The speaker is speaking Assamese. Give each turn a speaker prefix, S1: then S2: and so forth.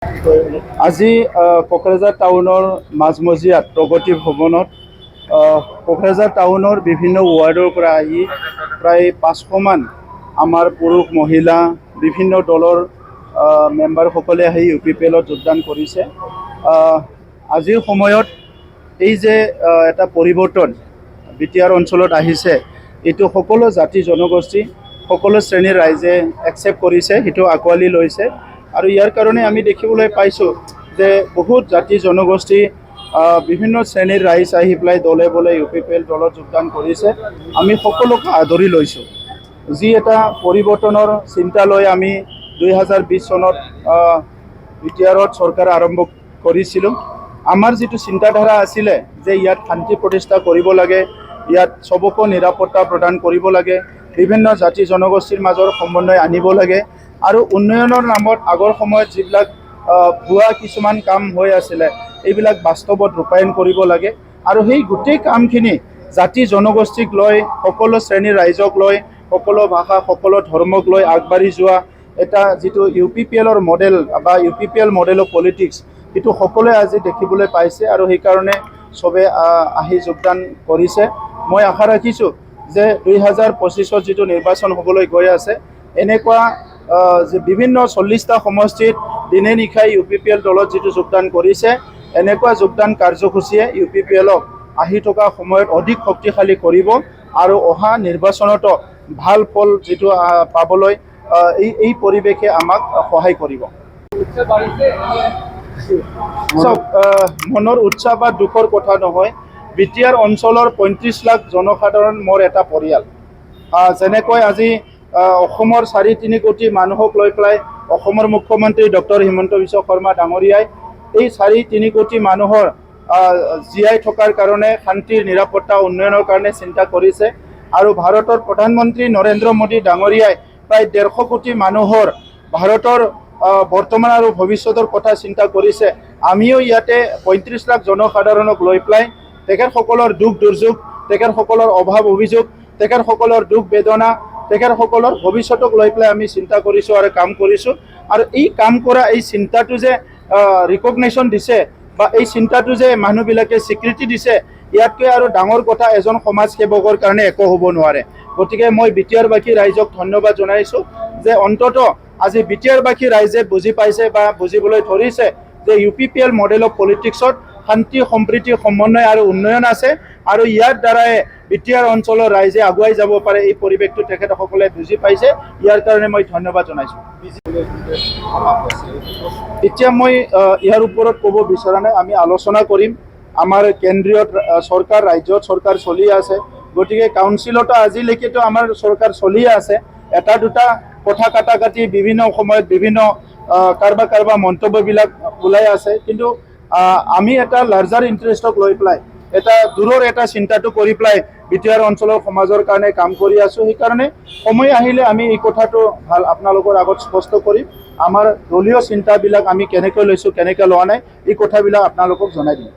S1: আজি কোকৰাঝাৰ টাউনৰ মাজমজিয়াত প্ৰগতি ভৱনত কোকৰাঝাৰ টাউনৰ বিভিন্ন ৱাৰ্ডৰ পৰা আহি প্ৰায় 500মান আমাৰ পুৰুষ মহিলা বিভিন্ন দলৰ মেম্বাৰসকলে আহি UPPLত যোগদান কৰিছে। আজিৰ সময়ত এই যে এটা পৰিৱৰ্তন বিটিআৰ অঞ্চলত আহিছে, এইটো সকলো জাতি জনগোষ্ঠী সকলো শ্ৰেণীৰ ৰাইজে একচেপ্ট কৰিছে, সেইটো আঁকোৱালি লৈছে। আৰু ইয়াৰ কাৰণে আমি দেখিবলৈ পাইছোঁ যে বহুত জাতি জনগোষ্ঠী বিভিন্ন শ্ৰেণীৰ ৰাইজ আহি পেলাই দলে বলে UPPL দলত যোগদান কৰিছে। আমি সকলোকে আদৰি লৈছোঁ। যি এটা পৰিৱৰ্তনৰ চিন্তা লৈ আমি 2020 চনত বিটিআৰত চৰকাৰ আৰম্ভ কৰিছিলোঁ। আমাৰ যিটো চিন্তাধাৰা আছিলে যে ইয়াত শান্তি প্ৰতিষ্ঠা কৰিব লাগে, ইয়াত চবকো নিৰাপত্তা প্ৰদান কৰিব লাগে, বিভিন্ন জাতি জনগোষ্ঠীৰ মাজৰ সমন্বয় আনিব লাগে আৰু উন্নয়নৰ নামত আগৰ সময়ত যিবিলাক ভুৱা কিছুমান কাম হৈ আছিলে এইবিলাক বাস্তৱত ৰূপায়ণ কৰিব লাগে। আৰু সেই গোটেই কামখিনি জাতি জনগোষ্ঠীক লৈ, সকলো শ্ৰেণীৰ ৰাইজক লৈ, সকলো ভাষা সকলো ধৰ্মক লৈ আগবাঢ়ি যোৱা এটা যিটো UPPLৰ মডেল বা UPPL মডেল অফ পলিটিক্স, সেইটো সকলোৱে আজি দেখিবলৈ পাইছে আৰু সেইকাৰণে চবে আহি যোগদান কৰিছে। মই আশা ৰাখিছোঁ যে 2025ত যিটো নিৰ্বাচন হ'বলৈ গৈ আছে, এনেকুৱা যে বিভিন্ন 40টা সমষ্টিত দিনে নিশাই UPPL দলত যিটো যোগদান কৰিছে, এনেকুৱা যোগদান কাৰ্যসূচীয়ে UPPLক আহি থকা সময়ত অধিক শক্তিশালী কৰিব আৰু অহা নিৰ্বাচনতো ভাল ফল যিটো পাবলৈ এই পৰিৱেশে আমাক সহায় কৰিব। মনৰ উৎসাহ বা দুখৰ কথা নহয়, বিটিআৰ অঞ্চলৰ 35 লাখ জনসাধাৰণ মোৰ এটা পৰিয়াল। যেনেকৈ আজি অসমৰ 3.5 কোটি মানুহক লৈ পেলাই অসমৰ মুখ্যমন্ত্ৰী ডক্টৰ হিমন্ত বিশ্ব শৰ্মা ডাঙৰীয়াই এই 3.5 কোটি মানুহৰ জীয়াই থকাৰ কাৰণে শান্তিৰ নিৰাপত্তা উন্নয়নৰ কাৰণে চিন্তা কৰিছে। আৰু ভাৰতৰ প্ৰধানমন্ত্ৰী নৰেন্দ্ৰ মোদী ডাঙৰীয়াই প্ৰায় 150 কোটি মানুহৰ ভাৰতৰ বৰ্তমান আৰু ভৱিষ্যতৰ কথা চিন্তা কৰিছে। আমিও ইয়াতে 35 লাখ জনসাধাৰণক লৈ পেলাই তেখেতসকলৰ দুখ দুৰ্যোগ, তেখেতসকলৰ অভাৱ অভিযোগ, তেখেতসকলৰ দুখ বেদনা, তেখেতসকলৰ ভৱিষ্যতক লৈ পেলাই আমি চিন্তা কৰিছোঁ আৰু কাম কৰিছোঁ। আৰু এই কাম কৰা এই চিন্তাটো যে ৰিকগনেশ্যন দিছে বা এই চিন্তাটো যে মানুহবিলাকে স্বীকৃতি দিছে, ইয়াতকৈ আৰু ডাঙৰ কথা এজন সমাজ সেৱকৰ কাৰণে একো হ'ব নোৱাৰে। গতিকে মই বিটিআৰবাসী ৰাইজক ধন্যবাদ জনাইছোঁ যে অন্তত আজি বিটিআৰবাসী ৰাইজে বুজি পাইছে বা বুজিবলৈ ধৰিছে যে UPPL মডেল অফ পলিটিক্সত শান্তি সম্প্ৰীতি সমন্বয় আৰু উন্নয়ন আছে আৰু ইয়াৰ দ্বাৰাই বিটিআৰ অঞ্চলৰ ৰাইজে আগুৱাই যাব পাৰে। এই পৰিৱেশটো তেখেতসকলে বুজি পাইছে, ইয়াৰ কাৰণে মই ধন্যবাদ জনাইছোঁ। এতিয়া মই ইয়াৰ ওপৰত ক'ব বিচৰা নাই, আমি আলোচনা কৰিম। আমাৰ কেন্দ্ৰীয় চৰকাৰ, ৰাজ্যত চৰকাৰ চলি আছে, গতিকে কাউন্সিলতো আজিলৈকেতো আমাৰ চৰকাৰ চলিয়ে আছে। এটা দুটা কথা কাটি বিভিন্ন সময়ত বিভিন্ন কাৰোবাৰ মন্তব্যবিলাক ওলাই আছে, কিন্তু আমি এটা লাৰ্জাৰ ইণ্টাৰেষ্টক লৈ পেলাই এটা দূৰৰ এটা চিন্তাটো কৰি পেলাই বিটিআৰ অঞ্চলৰ সমাজৰ কাৰণে কাম কৰি আছোঁ। সেইকাৰণে সময় আহিলে আমি এই কথাটো ভাল আপোনালোকৰ আগত স্পষ্ট কৰিম। আমাৰ দলীয় চিন্তাবিলাক আমি কেনেকৈ লৈছোঁ, কেনেকৈ লোৱা নাই, এই কথাবিলাক আপোনালোকক জনাই দিম।